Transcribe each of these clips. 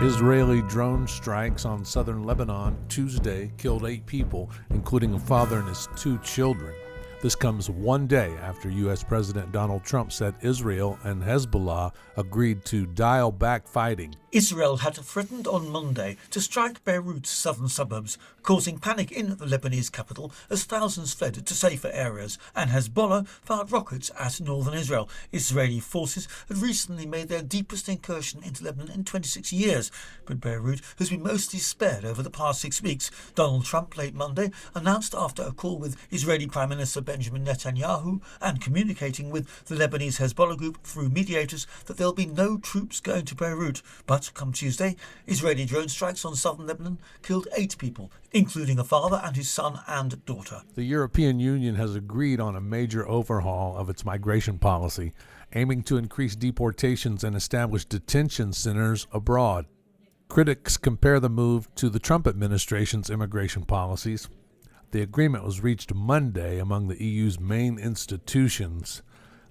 Israeli drone strikes on southern Lebanon Tuesday killed 8 people, including a father and his 2 children. This comes one day after U.S. President Donald Trump said Israel and Hezbollah agreed to dial back fighting. Israel had threatened on Monday to strike Beirut's southern suburbs, causing panic in the Lebanese capital as thousands fled to safer areas, and Hezbollah fired rockets at northern Israel. Israeli forces had recently made their deepest incursion into Lebanon in 26 years, but Beirut has been mostly spared over the past 6 weeks. Donald Trump late Monday announced after a call with Israeli Prime Minister Benjamin Netanyahu and communicating with the Lebanese Hezbollah group through mediators that there will be no troops going to Beirut. But come Tuesday, Israeli drone strikes on southern Lebanon killed 8 people, including a father and his son and daughter. The European Union has agreed on a major overhaul of its migration policy, aiming to increase deportations and establish detention centers abroad. Critics compare the move to the Trump administration's immigration policies. The agreement was reached Monday among the EU's main institutions.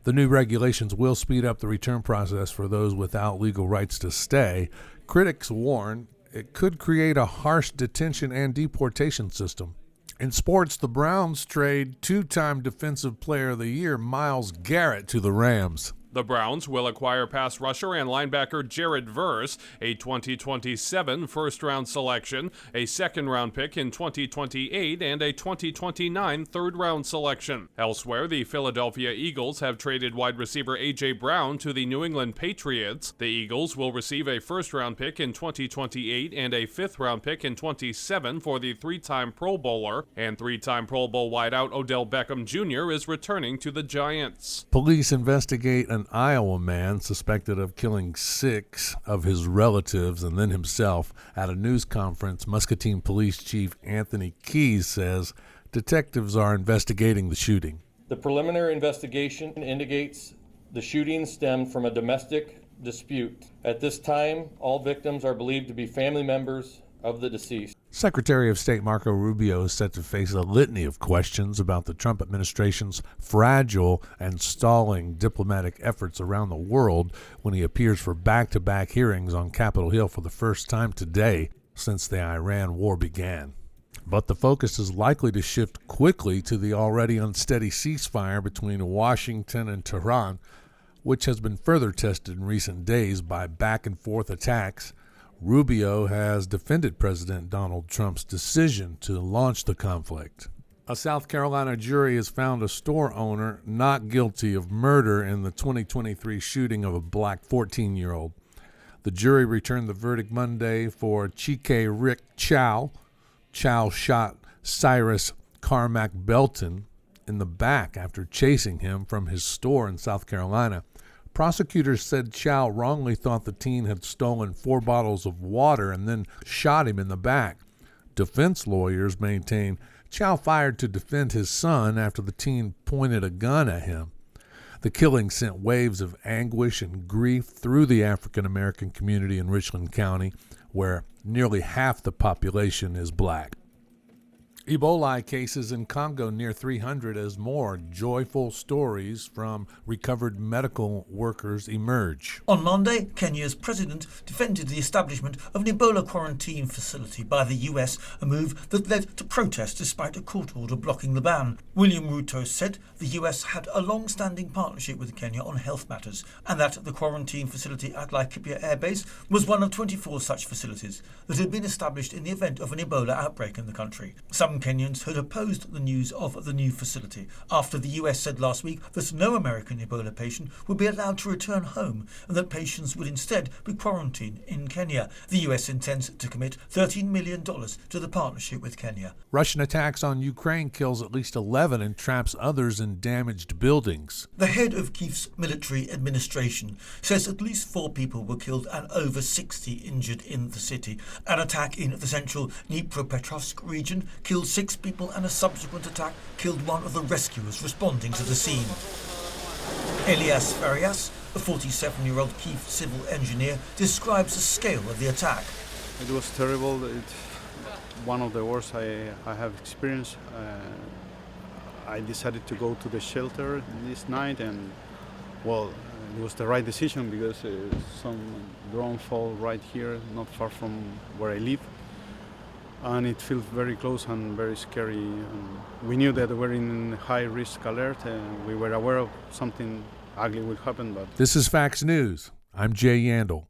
The new regulations will speed up the return process for those without legal rights to stay. Critics warn it could create a harsh detention and deportation system. In sports, the Browns trade 2-time Defensive Player of the Year Myles Garrett to the Rams. The Browns will acquire pass rusher and linebacker Jared Verse, a 2027 first-round selection, a second-round pick in 2028, and a 2029 third-round selection. Elsewhere, the Philadelphia Eagles have traded wide receiver A.J. Brown to the New England Patriots. The Eagles will receive a first-round pick in 2028 and a fifth-round pick in 27 for the 3-time Pro Bowler, and 3-time Pro Bowl wideout Odell Beckham Jr. is returning to the Giants. Police investigate an Iowa man suspected of killing 6 of his relatives and then himself. At a news conference, Muscatine Police Chief Anthony Keyes says detectives are investigating the shooting. The preliminary investigation indicates the shooting stemmed from a domestic dispute. At this time, all victims are believed to be family members of the deceased. Secretary of State Marco Rubio is set to face a litany of questions about the Trump administration's fragile and stalling diplomatic efforts around the world when he appears for back-to-back hearings on Capitol Hill for the first time today since the Iran war began. But the focus is likely to shift quickly to the already unsteady ceasefire between Washington and Tehran, which has been further tested in recent days by back-and-forth attacks. Rubio has defended President Donald Trump's decision to launch the conflict. A South Carolina jury has found a store owner not guilty of murder in the 2023 shooting of a black 14-year-old. The jury returned the verdict Monday for Chike Rick Chow. Chow shot Cyrus Carmack Belton in the back after chasing him from his store in South Carolina. Prosecutors said Chow wrongly thought the teen had stolen 4 bottles of water and then shot him in the back. Defense lawyers maintain Chow fired to defend his son after the teen pointed a gun at him. The killing sent waves of anguish and grief through the African American community in Richland County, where nearly half the population is black. Ebola cases in Congo near 300 as more joyful stories from recovered medical workers emerge. On Monday, Kenya's president defended the establishment of an Ebola quarantine facility by the US, a move that led to protests despite a court order blocking the ban. William Ruto said the US had a long-standing partnership with Kenya on health matters and that the quarantine facility at Laikipia Air Base was one of 24 such facilities that had been established in the event of an Ebola outbreak in the country. Some Kenyans had opposed the news of the new facility after the US said last week that no American Ebola patient would be allowed to return home and that patients would instead be quarantined in Kenya. The US intends to commit $13 million to the partnership with Kenya. Russian attacks on Ukraine kills at least 11 and traps others in damaged buildings. The head of Kyiv's military administration says at least 4 people were killed and over 60 injured in the city. An attack in the central Dnipropetrovsk region killed 6 people and a subsequent attack killed one of the rescuers responding to the scene. Elias Farias, a 47-year-old Kyiv civil engineer, describes the scale of the attack. It was terrible. One of the worst I have experienced. I decided to go to the shelter this night and, it was the right decision because some drone fall right here, not far from where I live. And it feels very close and very scary. And we knew that we were in high risk alert and we were aware of something ugly would happen. But This is Fax News. I'm Jay Yandel.